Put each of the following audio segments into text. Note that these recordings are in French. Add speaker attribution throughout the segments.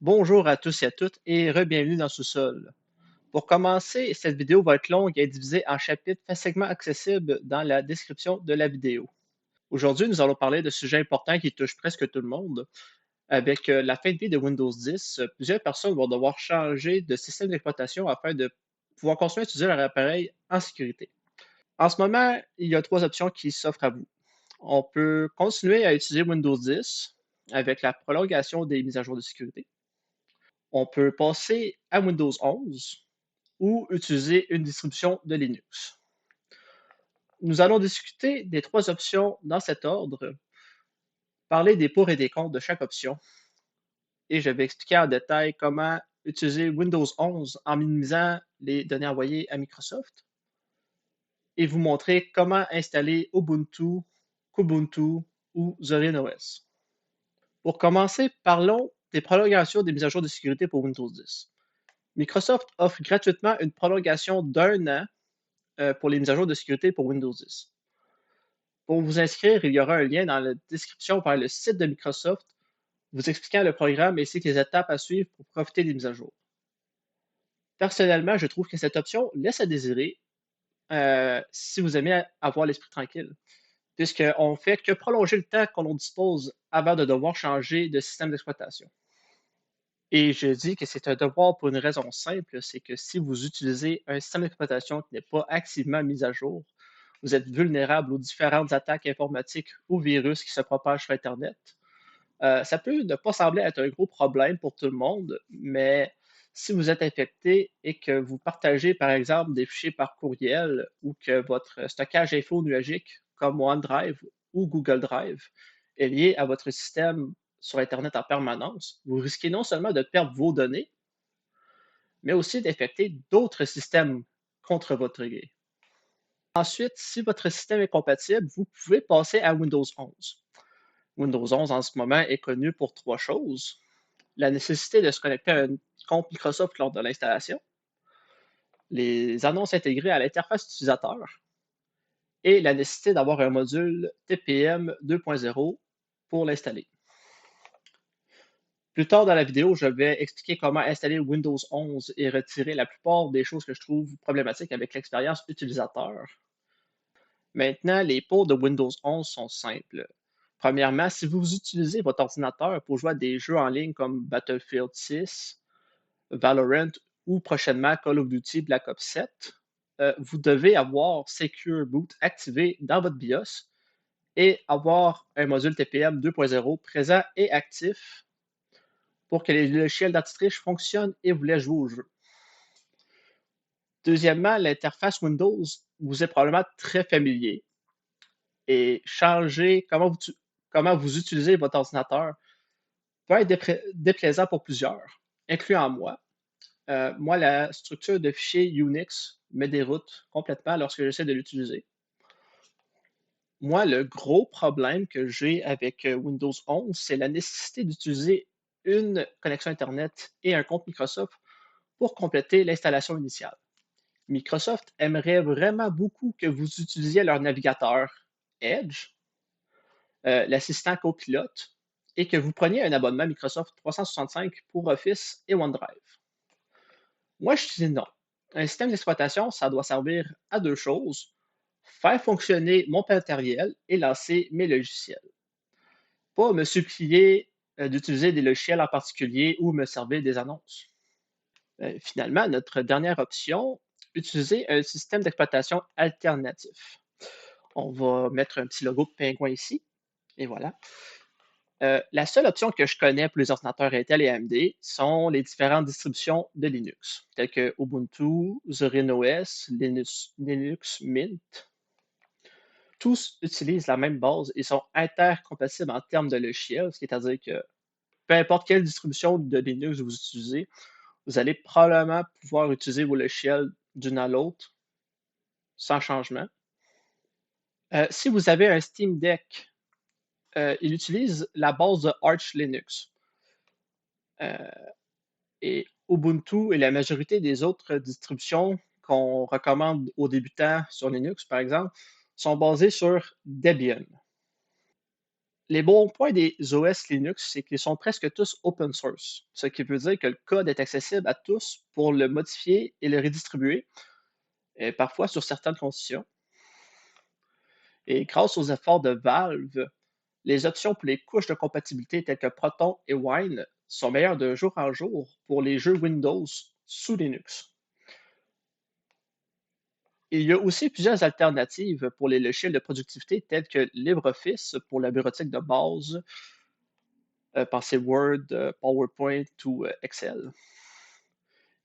Speaker 1: Bonjour à tous et à toutes et re-bienvenue dans Sous-sol. Pour commencer, cette vidéo va être longue et est divisée en chapitres facilement accessibles dans la description de la vidéo. Aujourd'hui, nous allons parler de sujets importants qui touchent presque tout le monde. Avec la fin de vie de Windows 10, plusieurs personnes vont devoir changer de système d'exploitation afin de pouvoir continuer à utiliser leur appareil en sécurité. En ce moment, il y a trois options qui s'offrent à vous. On peut continuer à utiliser Windows 10 avec la prolongation des mises à jour de sécurité. On peut passer à Windows 11 ou utiliser une distribution de Linux. Nous allons discuter des trois options dans cet ordre, parler des pour et des contre de chaque option, et je vais expliquer en détail comment utiliser Windows 11 en minimisant les données envoyées à Microsoft, et vous montrer comment installer Ubuntu, Kubuntu ou Zorin OS. Pour commencer, parlons des prolongations des mises à jour de sécurité pour Windows 10. Microsoft offre gratuitement une prolongation d'un an pour les mises à jour de sécurité pour Windows 10. Pour vous inscrire, il y aura un lien dans la description vers le site de Microsoft vous expliquant le programme ainsi que les étapes à suivre pour profiter des mises à jour. Personnellement, je trouve que cette option laisse à désirer si vous aimez avoir l'esprit tranquille, puisqu'on ne fait que prolonger le temps qu'on dispose avant de devoir changer de système d'exploitation. Et je dis que c'est un devoir pour une raison simple, c'est que si vous utilisez un système d'exploitation qui n'est pas activement mis à jour, vous êtes vulnérable aux différentes attaques informatiques ou virus qui se propagent sur Internet. Ça peut ne pas sembler être un gros problème pour tout le monde, mais si vous êtes infecté et que vous partagez, par exemple, des fichiers par courriel ou que votre stockage info nuagique comme OneDrive ou Google Drive est lié à votre système sur Internet en permanence, vous risquez non seulement de perdre vos données, mais aussi d'infecter d'autres systèmes contre votre gré. Ensuite, si votre système est compatible, vous pouvez passer à Windows 11. Windows 11 en ce moment est connu pour trois choses. La nécessité de se connecter à un compte Microsoft lors de l'installation, les annonces intégrées à l'interface utilisateur et la nécessité d'avoir un module TPM 2.0 pour l'installer. Plus tard dans la vidéo, je vais expliquer comment installer Windows 11 et retirer la plupart des choses que je trouve problématiques avec l'expérience utilisateur. Maintenant, les pots de Windows 11 sont simples. Premièrement, si vous utilisez votre ordinateur pour jouer à des jeux en ligne comme Battlefield 6, Valorant ou prochainement Call of Duty Black Ops 7, vous devez avoir Secure Boot activé dans votre BIOS et avoir un module TPM 2.0 présent et actif pour que les logiciels d'antitriche fonctionnent et vous laissent jouer au jeu. Deuxièmement, l'interface Windows vous est probablement très familier et changer comment vous utilisez votre ordinateur peut être déplaisant pour plusieurs, incluant moi. Moi, la structure de fichier Unix me déroute complètement lorsque j'essaie de l'utiliser. Moi, le gros problème que j'ai avec Windows 11, c'est la nécessité d'utiliser une connexion Internet et un compte Microsoft pour compléter l'installation initiale. Microsoft aimerait vraiment beaucoup que vous utilisiez leur navigateur Edge, l'assistant copilote, et que vous preniez un abonnement Microsoft 365 pour Office et OneDrive. Moi, je dis non. Un système d'exploitation, ça doit servir à deux choses: faire fonctionner mon matériel et lancer mes logiciels. Pas me supplier d'utiliser des logiciels en particulier ou me servir des annonces. Finalement, notre dernière option, utiliser un système d'exploitation alternatif. On va mettre un petit logo de pingouin ici, et voilà. La seule option que je connais pour les ordinateurs Intel et AMD sont les différentes distributions de Linux, telles que Ubuntu, Zorin OS, Linux Mint. Tous utilisent la même base et sont intercompatibles en termes de logiciels, c'est-à-dire que peu importe quelle distribution de Linux vous utilisez, vous allez probablement pouvoir utiliser vos logiciels d'une à l'autre sans changement. Si vous avez un Steam Deck, il utilise la base de Arch Linux. Et Ubuntu et la majorité des autres distributions qu'on recommande aux débutants sur Linux, par exemple, sont basées sur Debian. Les bons points des OS Linux, c'est qu'ils sont presque tous open source, ce qui veut dire que le code est accessible à tous pour le modifier et le redistribuer, et parfois sur certaines conditions. Et grâce aux efforts de Valve, les options pour les couches de compatibilité telles que Proton et Wine sont meilleures de jour en jour pour les jeux Windows sous Linux. Il y a aussi plusieurs alternatives pour les logiciels de productivité tels que LibreOffice pour la bureautique de base, pensez Word, PowerPoint ou Excel,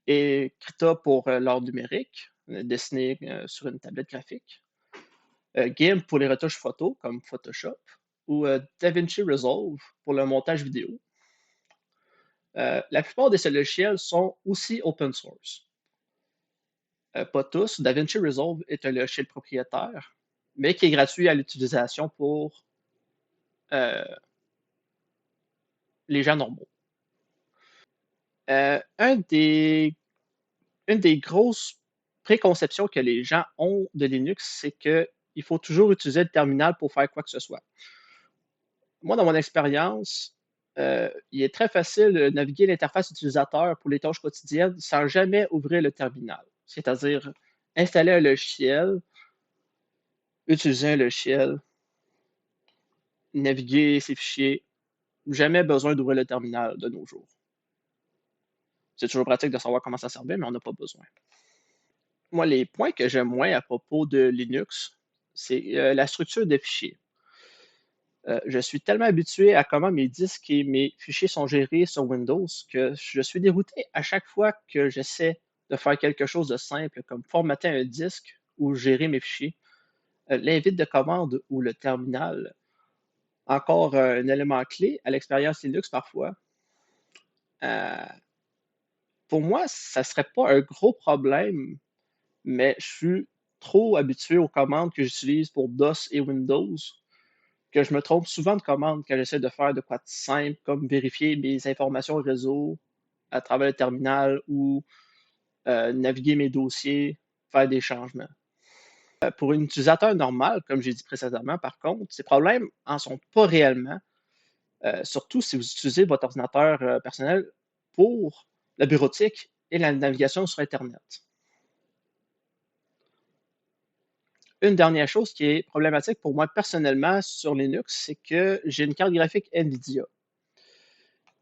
Speaker 1: et Krita pour l'art numérique, dessiné sur une tablette graphique, GIMP pour les retouches photos comme Photoshop, ou DaVinci Resolve pour le montage vidéo. La plupart de ces logiciels sont aussi open source. Pas tous. DaVinci Resolve est un logiciel propriétaire, mais qui est gratuit à l'utilisation pour euh, les gens normaux. Euh, un des, une des grosses préconceptions que les gens ont de Linux, c'est qu'il faut toujours utiliser le terminal pour faire quoi que ce soit. Moi, dans mon expérience, il est très facile de naviguer l'interface utilisateur pour les tâches quotidiennes sans jamais ouvrir le terminal. C'est-à-dire installer un logiciel, utiliser un logiciel, naviguer ses fichiers. Jamais besoin d'ouvrir le terminal de nos jours. C'est toujours pratique de savoir comment ça servait, mais on n'a pas besoin. Moi, les points que j'aime moins à propos de Linux, c'est la structure des fichiers. Je suis tellement habitué à comment mes disques et mes fichiers sont gérés sur Windows que je suis dérouté à chaque fois que j'essaie de faire quelque chose de simple comme formater un disque ou gérer mes fichiers. L'invite de commande ou le terminal, encore un élément clé à l'expérience Linux parfois. Euh, pour moi, ça ne serait pas un gros problème, mais je suis trop habitué aux commandes que j'utilise pour DOS et Windows que je me trompe souvent de commande quand j'essaie de faire de quoi de simple, comme vérifier mes informations réseau à travers le terminal ou naviguer mes dossiers, faire des changements. Pour un utilisateur normal, comme j'ai dit précédemment, par contre, ces problèmes en sont pas réellement, surtout si vous utilisez votre ordinateur personnel pour la bureautique et la navigation sur Internet. Une dernière chose qui est problématique pour moi personnellement sur Linux, c'est que j'ai une carte graphique NVIDIA.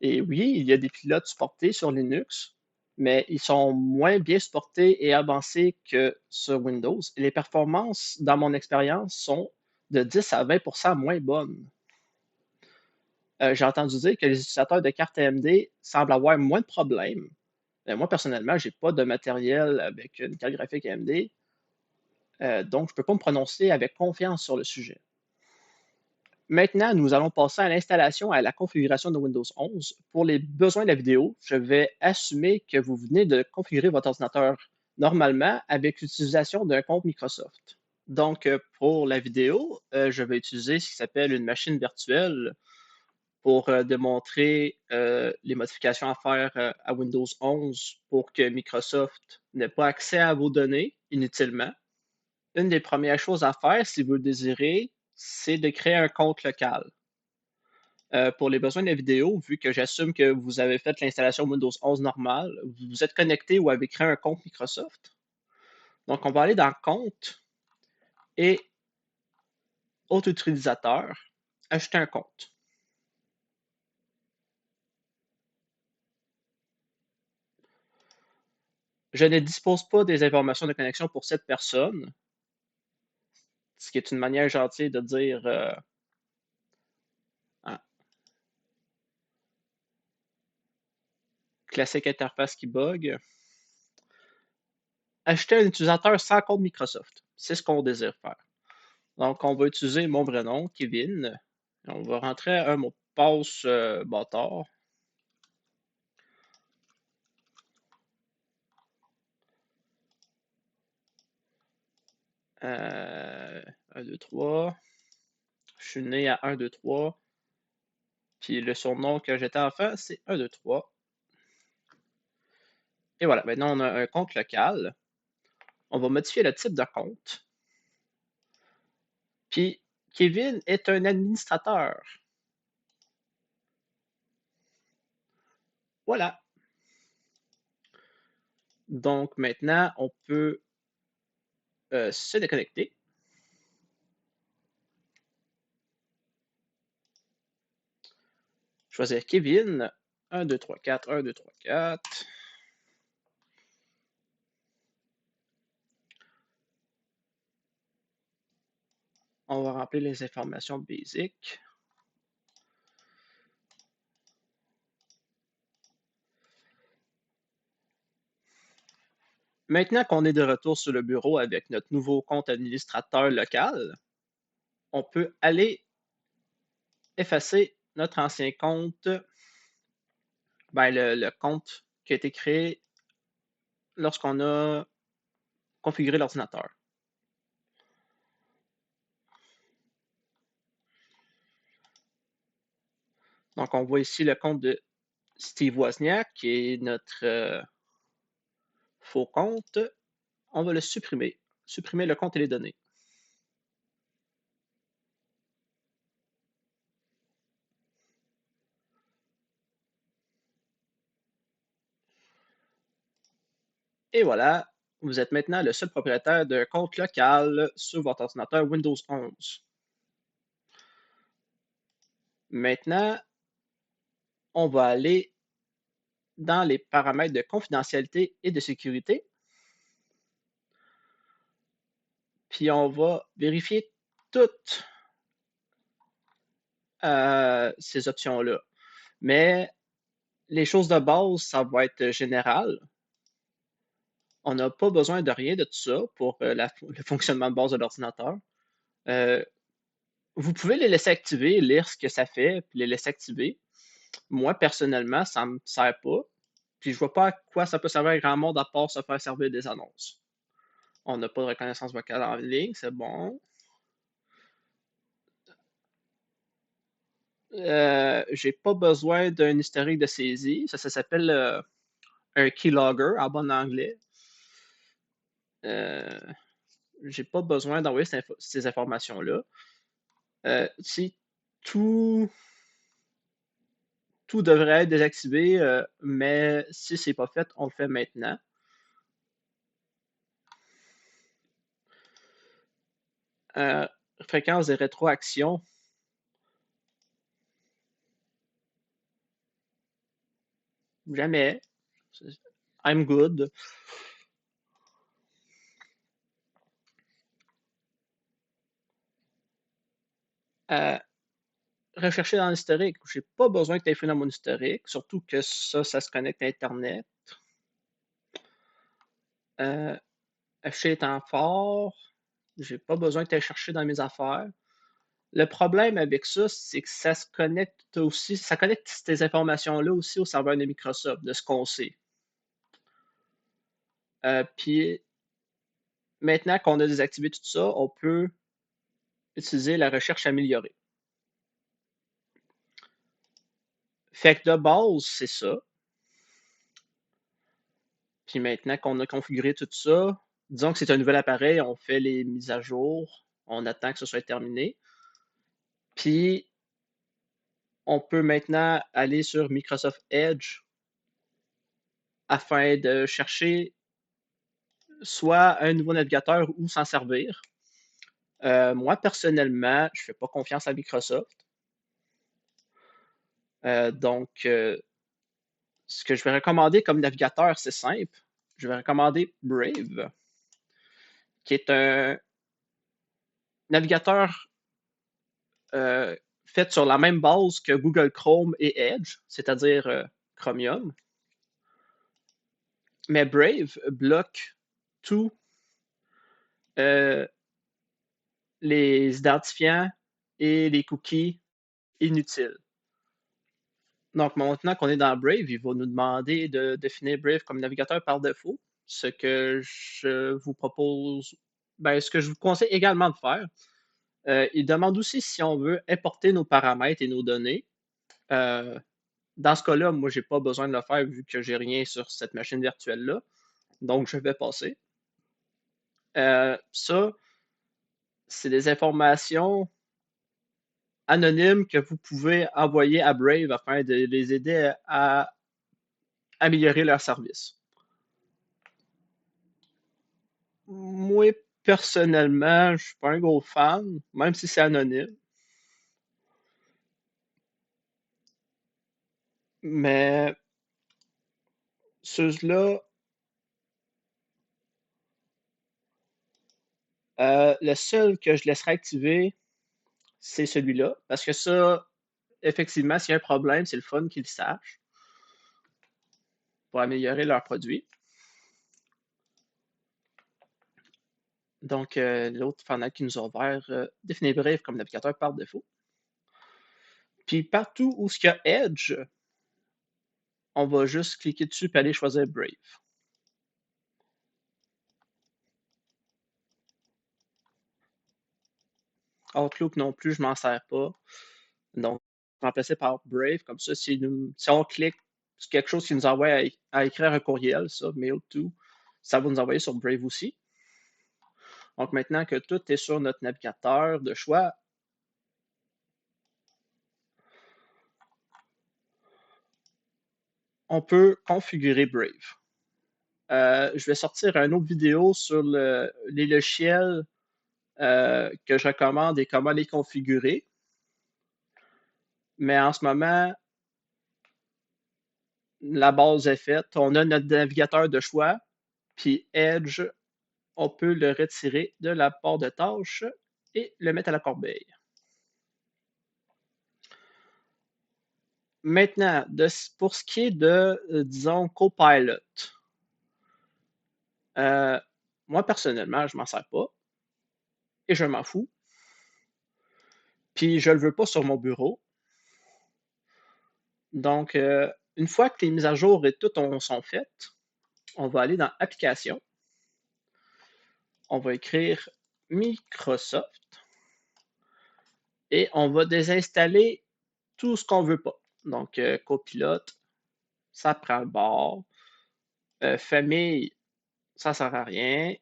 Speaker 1: Et oui, il y a des pilotes supportés sur Linux, mais ils sont moins bien supportés et avancés que sur Windows. Et les performances, dans mon expérience, sont de 10 à 20 moins bonnes. J'ai entendu dire que les utilisateurs de cartes AMD semblent avoir moins de problèmes. Mais moi, personnellement, je n'ai pas de matériel avec une carte graphique AMD, donc je ne peux pas me prononcer avec confiance sur le sujet. Maintenant, nous allons passer à l'installation et à la configuration de Windows 11. Pour les besoins de la vidéo, je vais assumer que vous venez de configurer votre ordinateur normalement avec l'utilisation d'un compte Microsoft. Donc, pour la vidéo, je vais utiliser ce qui s'appelle une machine virtuelle pour démontrer les modifications à faire à Windows 11 pour que Microsoft n'ait pas accès à vos données inutilement. Une des premières choses à faire, si vous le désirez, c'est de créer un compte local. Pour les besoins de la vidéo, vu que j'assume que vous avez fait l'installation Windows 11 normale, vous vous êtes connecté ou avez créé un compte Microsoft. Donc, on va aller dans Compte et Autre utilisateur, ajouter un compte. Je ne dispose pas des informations de connexion pour cette personne, ce qui est une manière gentille de dire ah, classique interface qui bug. Ajouter un utilisateur sans compte Microsoft. C'est ce qu'on désire faire. Donc, on va utiliser mon vrai nom, Kevin. On va rentrer un mot de passe bâtard. 1, 2, 3. Je suis né à 1, 2, 3. Puis le surnom que j'étais enfant, c'est 1, 2, 3. Et voilà, maintenant on a un compte local. On va modifier le type de compte. Puis Kevin est un administrateur. Voilà. Donc maintenant, on peut se déconnecter. Choisir Kevin. 1, 2, 3, 4, 1, 2, 3, 4. On va remplir les informations basiques. Maintenant qu'on est de retour sur le bureau avec notre nouveau compte administrateur local, on peut aller effacer notre ancien compte, le compte qui a été créé lorsqu'on a configuré l'ordinateur. Donc, on voit ici le compte de Steve Wozniak, qui est notre faux compte. On va le supprimer. Supprimer le compte et les données. Et voilà, vous êtes maintenant le seul propriétaire d'un compte local sur votre ordinateur Windows 11. Maintenant, on va aller dans les paramètres de confidentialité et de sécurité. Puis on va vérifier toutes ces options-là. Mais les choses de base, ça va être général. On n'a pas besoin de rien de tout ça pour le fonctionnement de base de l'ordinateur. Euh, vous pouvez les laisser activer, lire ce que ça fait, puis les laisser activer. Moi, personnellement, ça ne me sert pas. Puis je vois pas à quoi ça peut servir à grand monde à part se faire servir des annonces. On n'a pas de reconnaissance vocale en ligne, c'est bon. J'ai pas besoin d'un historique de saisie. Ça s'appelle un keylogger en bon anglais. Euh, j'ai pas besoin d'envoyer ces informations-là. Si tout, tout devrait être désactivé, mais si c'est pas fait, on le fait maintenant. Fréquence de rétroaction. Jamais. I'm good. Rechercher dans l'historique. J'ai pas besoin que tu aies fait dans mon historique, surtout que ça se connecte à Internet. Afficher les temps forts. J'ai pas besoin que tu ailles chercher dans mes affaires. Le problème avec ça, c'est que ça se connecte aussi, ça connecte ces informations-là aussi au serveur de Microsoft, de ce qu'on sait. Puis maintenant qu'on a désactivé tout ça, on peut utiliser la recherche améliorée. Fait que de base, c'est ça. Puis maintenant qu'on a configuré tout ça, disons que c'est un nouvel appareil, on fait les mises à jour, on attend que ce soit terminé. Puis on peut maintenant aller sur Microsoft Edge afin de chercher soit un nouveau navigateur ou s'en servir. Moi, personnellement, je ne fais pas confiance à Microsoft. Donc, ce que je vais recommander comme navigateur, c'est simple. Je vais recommander Brave, qui est un navigateur fait sur la même base que Google Chrome et Edge, c'est-à-dire Chromium. Mais Brave bloque tous les identifiants et les cookies inutiles. Donc, maintenant qu'on est dans Brave, il va nous demander de définir Brave comme navigateur par défaut, ce que je vous propose, ce que je vous conseille également de faire. Il demande aussi si on veut importer nos paramètres et nos données. Dans ce cas-là, moi, je n'ai pas besoin de le faire vu que j'ai rien sur cette machine virtuelle-là. Donc, je vais passer. Ça, c'est des informations anonymes que vous pouvez envoyer à Brave afin de les aider à améliorer leur service. Moi, personnellement, je suis pas un gros fan, même si c'est anonyme. Mais ceux-là, le seul que je laisserai activer, c'est celui-là. Parce que ça, effectivement, s'il y a un problème, c'est le fun qu'ils le sachent pour améliorer leurs produits. Donc, l'autre fenêtre qui nous a ouvert, définir Brave comme navigateur par défaut. Puis partout où il y a Edge, on va juste cliquer dessus et aller choisir Brave. Outlook non plus, je m'en sers pas. Donc, remplacer par Brave, comme ça, si on clique sur quelque chose qui nous envoie à écrire un courriel, ça, mail to, ça va nous envoyer sur Brave aussi. Donc, maintenant que tout est sur notre navigateur de choix, on peut configurer Brave. Je vais sortir une autre vidéo sur les logiciels que je recommande et comment les configurer. Mais en ce moment, la base est faite. On a notre navigateur de choix, puis Edge, on peut le retirer de la barre de tâches et le mettre à la corbeille. Maintenant, pour ce qui est de, disons, Copilot, moi personnellement, je m'en sers pas et je m'en fous. Puis je le veux pas sur mon bureau. Donc, une fois que les mises à jour et tout sont faites, on va aller dans Applications. On va écrire Microsoft et on va désinstaller tout ce qu'on veut pas. Donc, copilote, ça prend le bord. Famille, ça sert à rien.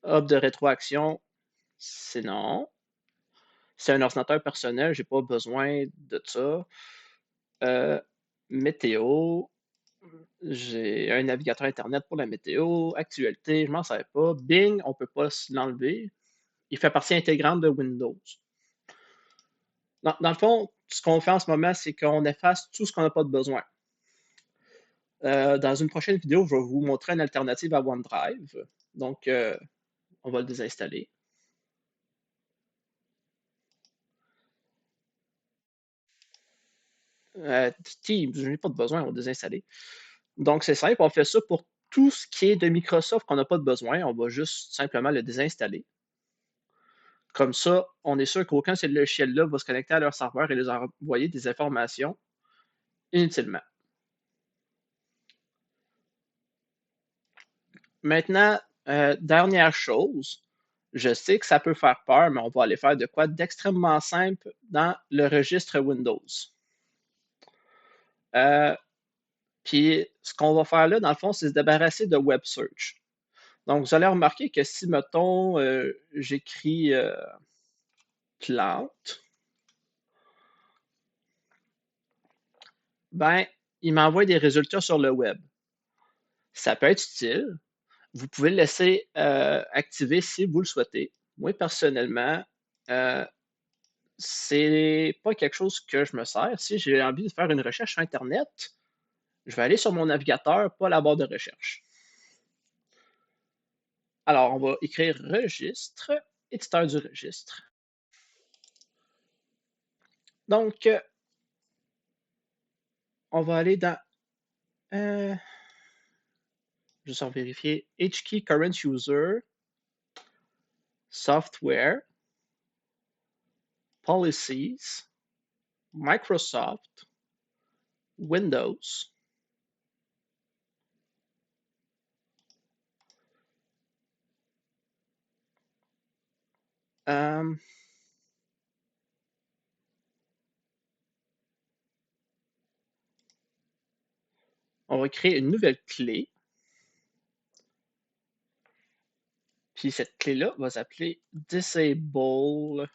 Speaker 1: Hub de rétroaction, c'est non. C'est un ordinateur personnel, j'ai pas besoin de ça. Météo, j'ai un navigateur Internet pour la météo. Actualité, je m'en sers pas. Bing, on peut pas l'enlever. Il fait partie intégrante de Windows. Dans le fond, ce qu'on fait en ce moment, c'est qu'on efface tout ce qu'on n'a pas de besoin. Dans une prochaine vidéo, je vais vous montrer une alternative à OneDrive. Donc, on va le désinstaller. Teams, je n'ai pas de besoin, on va le désinstaller. Donc, c'est simple, on fait ça pour tout ce qui est de Microsoft qu'on n'a pas de besoin. On va juste simplement le désinstaller. Comme ça, on est sûr qu'aucun de ces logiciels-là va se connecter à leur serveur et les envoyer des informations inutilement. Maintenant, dernière chose, je sais que ça peut faire peur, mais on va aller faire de quoi d'extrêmement simple dans le registre Windows. Puis, ce qu'on va faire là, dans le fond, c'est se débarrasser de Web Search. Donc, vous allez remarquer que si, mettons, j'écris plante, ben, il m'envoie des résultats sur le web. Ça peut être utile. Vous pouvez le laisser activer si vous le souhaitez. Moi, personnellement, c'est pas quelque chose que je me sers. Si j'ai envie de faire une recherche sur Internet, je vais aller sur mon navigateur, pas la barre de recherche. Alors, on va écrire registre, éditeur du registre. Donc, on va aller dans, juste en vérifier, HKey Current User, Software, Policies, Microsoft, Windows. On va créer une nouvelle clé. Puis cette clé-là va s'appeler Disable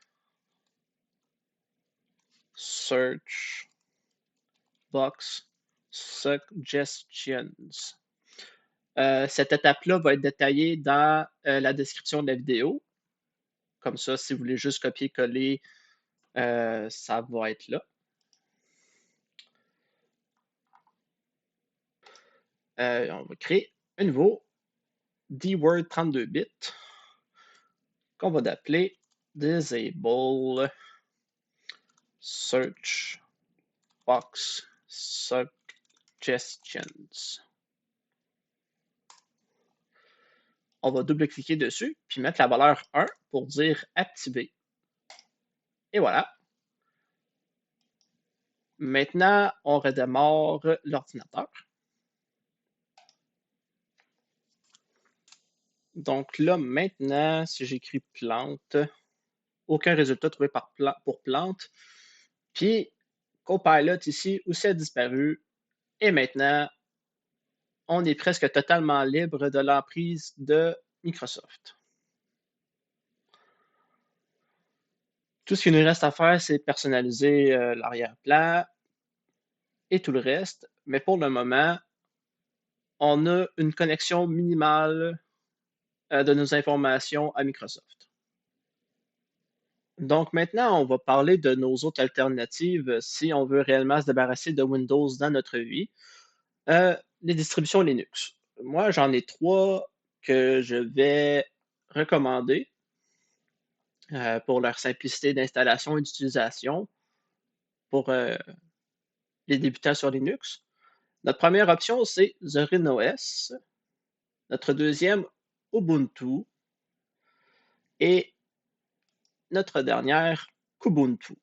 Speaker 1: Search Box Suggestions. Cette étape-là va être détaillée dans la description de la vidéo. Comme ça, si vous voulez juste copier-coller, ça va être là. On va créer un nouveau dword 32 bits qu'on va appeler disable search box suggestions. On va double-cliquer dessus, puis mettre la valeur 1 pour dire activer. Et voilà. Maintenant, on redémarre l'ordinateur. Donc là, maintenant, si j'écris plante, aucun résultat trouvé pour plante. Puis, Copilot ici aussi a disparu. Et maintenant, on est presque totalement libre de l'emprise de Microsoft. Tout ce qu'il nous reste à faire, c'est personnaliser l'arrière-plan et tout le reste. Mais pour le moment, on a une connexion minimale de nos informations à Microsoft. Donc maintenant, on va parler de nos autres alternatives si on veut réellement se débarrasser de Windows dans notre vie. Les distributions Linux. Moi, j'en ai trois que je vais recommander pour leur simplicité d'installation et d'utilisation pour les débutants sur Linux. Notre première option, c'est Zorin OS. Notre deuxième, Ubuntu. Et notre dernière, Kubuntu.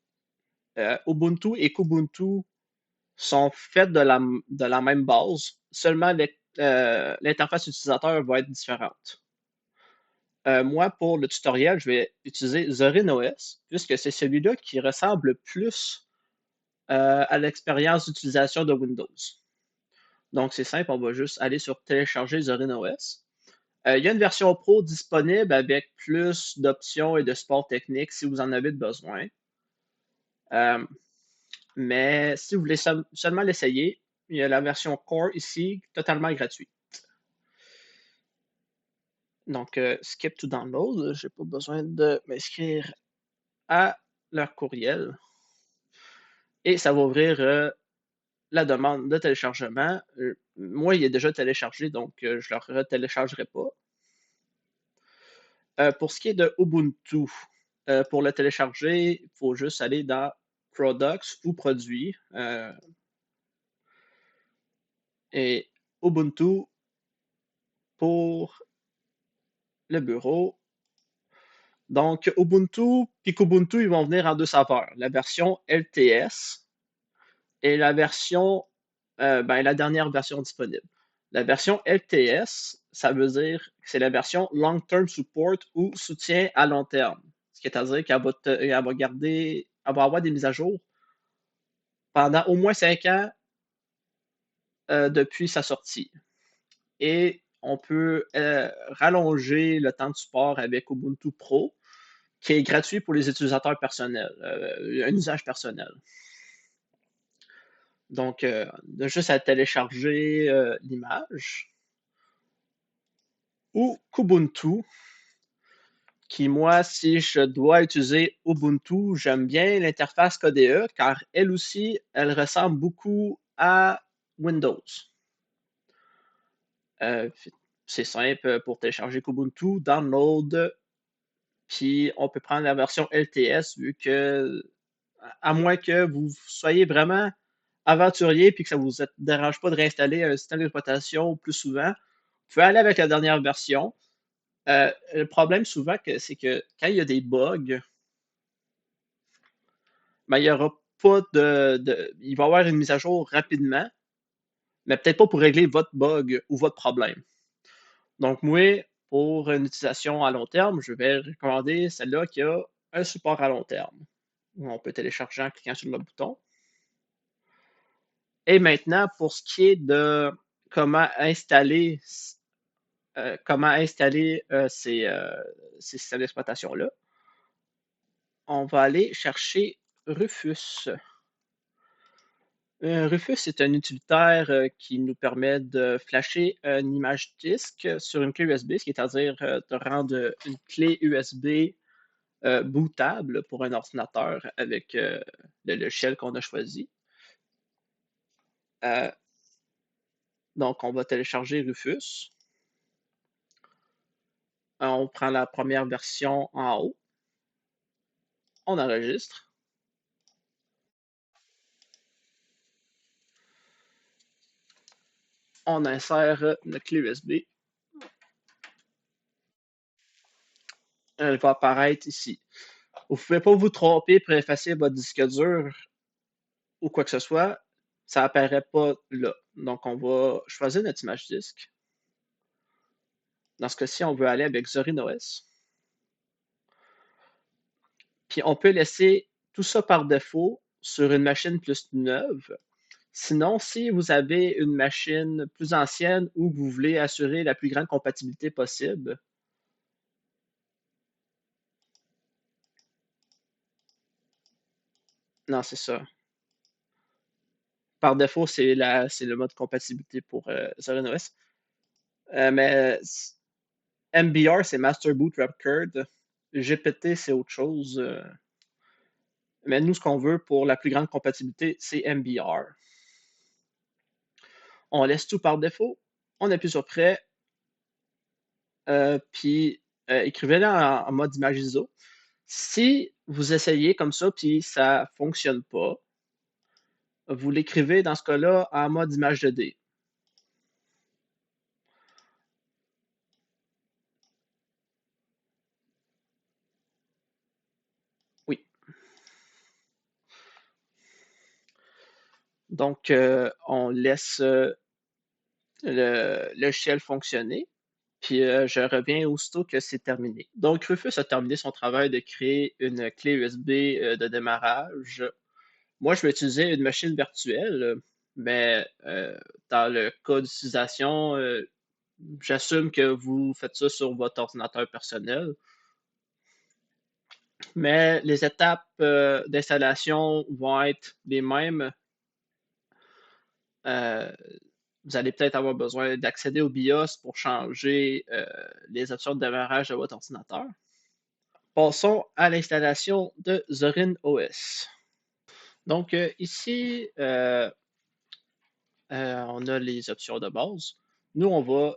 Speaker 1: Ubuntu et Kubuntu sont faits de la même base, seulement l'interface utilisateur va être différente. Moi, pour le tutoriel, je vais utiliser Zorin OS, puisque c'est celui-là qui ressemble plus à l'expérience d'utilisation de Windows. Donc, c'est simple, on va juste aller sur télécharger Zorin OS. Il y a une version Pro disponible avec plus d'options et de support technique si vous en avez besoin. Mais si vous voulez seulement l'essayer, il y a la version Core ici, totalement gratuite. Donc, skip to download, je n'ai pas besoin de m'inscrire à leur courriel. Et ça va ouvrir la demande de téléchargement. Moi, il est déjà téléchargé, donc je ne le retéléchargerai pas. Pour ce qui est de Ubuntu, pour le télécharger, il faut juste aller dans Products ou Produits. Et Ubuntu pour le bureau. Donc, Ubuntu et Kubuntu, ils vont venir en deux saveurs. La version LTS et la version, la dernière version disponible. La version LTS, ça veut dire que c'est la version Long Term Support ou soutien à long terme. Ce qui est à dire qu'elle va avoir des mises à jour pendant au moins 5 ans depuis sa sortie. Et on peut rallonger le temps de support avec Ubuntu Pro, qui est gratuit pour les utilisateurs personnels, un usage personnel. Donc, de juste à télécharger l'image. Ou Kubuntu, qui moi, si je dois utiliser Ubuntu, j'aime bien l'interface KDE, car elle aussi, elle ressemble beaucoup à Windows. C'est simple pour télécharger Kubuntu, download, puis on peut prendre la version LTS vu que, à moins que vous soyez vraiment aventurier puis que ça ne vous dérange pas de réinstaller un système d'exploitation plus souvent, vous pouvez aller avec la dernière version. Le problème souvent, c'est que quand il y a des bugs, ben, il y aura pas il va y avoir une mise à jour rapidement, mais peut-être pas pour régler votre bug ou votre problème. Donc, moi, pour une utilisation à long terme, je vais recommander celle-là qui a un support à long terme. On peut télécharger en cliquant sur le bouton. Et maintenant, pour ce qui est de comment installer, ces systèmes d'exploitation-là, on va aller chercher Rufus. Rufus est un utilitaire qui nous permet de flasher une image disque sur une clé USB, c'est-à-dire de rendre une clé USB bootable pour un ordinateur avec le logiciel qu'on a choisi. Euh, donc, on va télécharger Rufus. On prend la première version en haut. On enregistre. On insère notre clé USB. Elle va apparaître ici. Vous ne pouvez pas vous tromper pour effacer votre disque dur ou quoi que ce soit. Ça apparaît pas là. Donc, on va choisir notre image disque. Dans ce cas-ci, on veut aller avec Zorin OS. Puis, on peut laisser tout ça par défaut sur une machine plus neuve. Sinon, si vous avez une machine plus ancienne ou que vous voulez assurer la plus grande compatibilité possible, non, c'est ça. Par défaut, c'est le mode compatibilité pour Zorin OS. Mais MBR, c'est Master Boot Record. GPT, c'est autre chose. Mais nous, ce qu'on veut pour la plus grande compatibilité, c'est MBR. On laisse tout par défaut. On appuie sur Prêt. Puis écrivez-le en mode image ISO. Si vous essayez comme ça, puis ça ne fonctionne pas, vous l'écrivez dans ce cas-là en mode image 2D. Oui. Donc, on laisse le shell fonctionner. Puis je reviens aussitôt que c'est terminé. Donc, Rufus a terminé son travail de créer une clé USB de démarrage. Moi, je vais utiliser une machine virtuelle, mais dans le cas d'utilisation, j'assume que vous faites ça sur votre ordinateur personnel. Mais les étapes d'installation vont être les mêmes. Euh, Vous allez peut-être avoir besoin d'accéder au BIOS pour changer les options de démarrage de votre ordinateur. Passons à l'installation de Zorin OS. Donc ici, on a les options de base. Nous, on va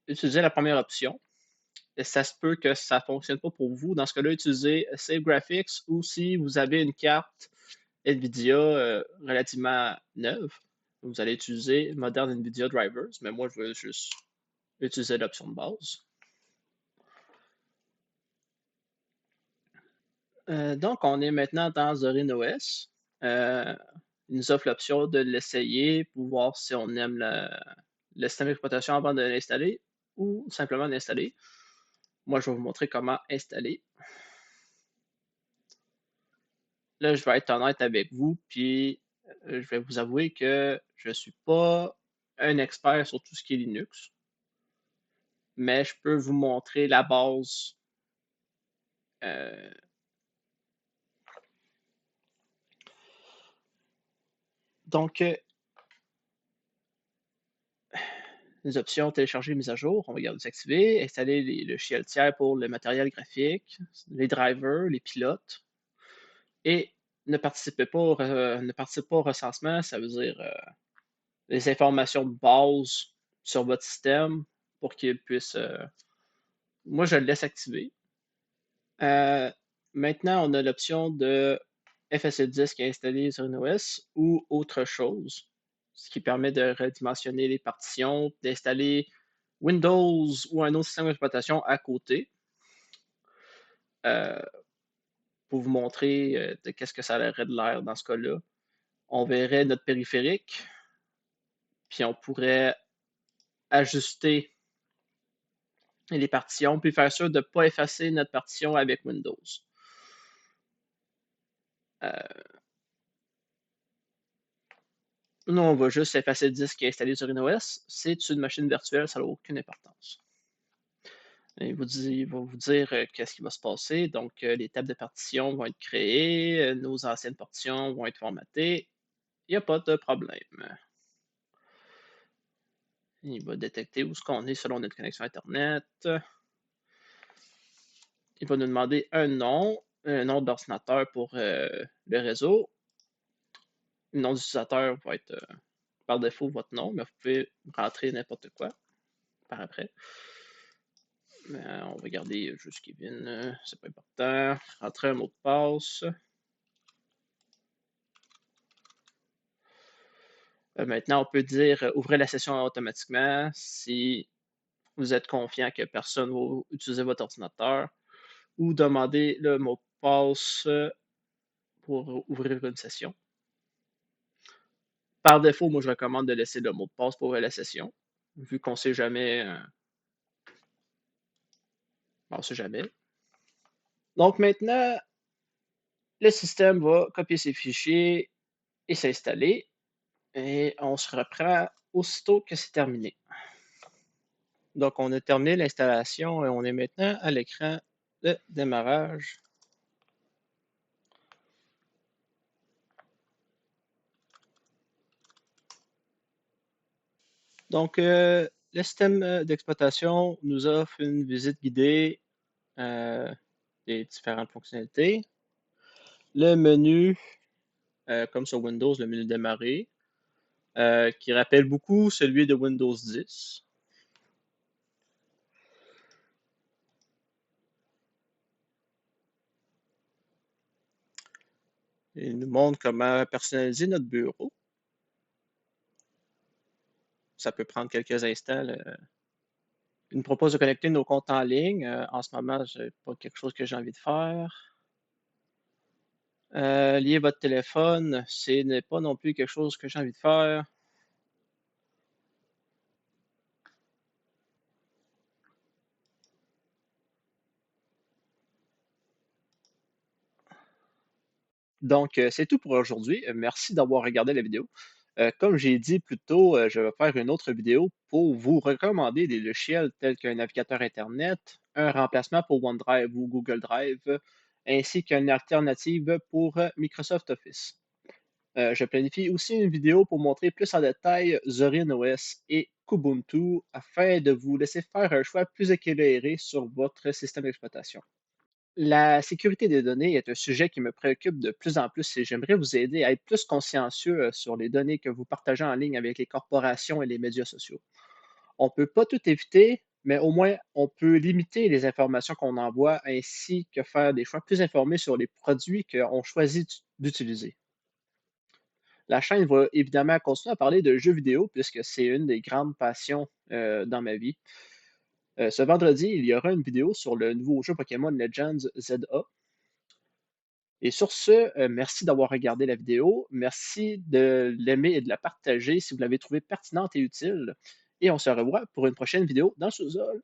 Speaker 1: utiliser la première option. Et ça se peut que ça ne fonctionne pas pour vous. Dans ce cas-là, utilisez Save Graphics ou si vous avez une carte NVIDIA relativement neuve, vous allez utiliser Modern NVIDIA Drivers, mais moi, je veux juste utiliser l'option de base. Donc, on est maintenant dans Zorin OS. Il nous offre l'option de l'essayer pour voir si on aime le système d'exploitation avant de l'installer ou simplement l'installer. Moi, je vais vous montrer comment installer. Là, je vais être honnête avec vous, puis je vais vous avouer que je ne suis pas un expert sur tout ce qui est Linux, mais je peux vous montrer la base. Euh, donc, les options télécharger, mise à jour, on va garder désactiver, installer le logiciel tiers pour le matériel graphique, les drivers, les pilotes, et ne participez pas au recensement, ça veut dire les informations de base sur votre système pour qu'il puisse. Moi, je le laisse activer. Euh, Maintenant, on a l'option de effacer le disque installé sur une OS ou autre chose, ce qui permet de redimensionner les partitions, d'installer Windows ou un autre système d'exploitation à côté euh, pour vous montrer de qu'est-ce que ça aurait de l'air dans ce cas-là. On verrait notre périphérique, puis on pourrait ajuster les partitions, puis faire sûr de ne pas effacer notre partition avec Windows. Euh, Nous, on va juste effacer le disque qui est installé sur une OS. C'est une machine virtuelle, ça n'a aucune importance. Il va vous dire qu'est-ce qui va se passer. Donc, les tables de partition vont être créées, nos anciennes partitions vont être formatées il n'y a pas de problème. Il va détecter où est-ce qu'on est selon notre connexion Internet. Il va nous demander un nom d'ordinateur pour le réseau. Le nom d'utilisateur va être par défaut votre nom, mais vous pouvez rentrer n'importe quoi par après. On va garder juste Kevin, c'est pas important. Rentrer un mot de passe. Maintenant, on peut dire ouvrez la session automatiquement si vous êtes confiant que personne va utiliser votre ordinateur ou demander le mot de passe pour ouvrir une session. Par défaut, moi, je recommande de laisser le mot de passe pour ouvrir la session, vu qu'on ne sait jamais. On sait jamais. Donc maintenant, le système va copier ses fichiers et s'installer. Et on se reprend aussitôt que c'est terminé. Donc, on a terminé l'installation et on est maintenant à l'écran de démarrage. Donc, le système d'exploitation nous offre une visite guidée des différentes fonctionnalités. Le menu, comme sur Windows, le menu démarrer, qui rappelle beaucoup celui de Windows 10. Il nous montre comment personnaliser notre bureau. Ça peut prendre quelques instants. Il nous propose de connecter nos comptes en ligne. En ce moment, ce n'est pas quelque chose que j'ai envie de faire. Lier votre téléphone, ce n'est pas non plus quelque chose que j'ai envie de faire. Donc, c'est tout pour aujourd'hui. Merci d'avoir regardé la vidéo. Comme j'ai dit plus tôt, je vais faire une autre vidéo pour vous recommander des logiciels tels qu'un navigateur Internet, un remplacement pour OneDrive ou Google Drive, ainsi qu'une alternative pour Microsoft Office. Je planifie aussi une vidéo pour montrer plus en détail Zorin OS et Kubuntu afin de vous laisser faire un choix plus éclairé sur votre système d'exploitation. La sécurité des données est un sujet qui me préoccupe de plus en plus et j'aimerais vous aider à être plus consciencieux sur les données que vous partagez en ligne avec les corporations et les médias sociaux. On ne peut pas tout éviter, mais au moins on peut limiter les informations qu'on envoie ainsi que faire des choix plus informés sur les produits qu'on choisit d'utiliser. La chaîne va évidemment continuer à parler de jeux vidéo puisque c'est une des grandes passions dans ma vie. Ce vendredi, il y aura une vidéo sur le nouveau jeu Pokémon Legends ZA. Et sur ce, merci d'avoir regardé la vidéo. Merci de l'aimer et de la partager si vous l'avez trouvée pertinente et utile. Et on se revoit pour une prochaine vidéo dans le sous-sol.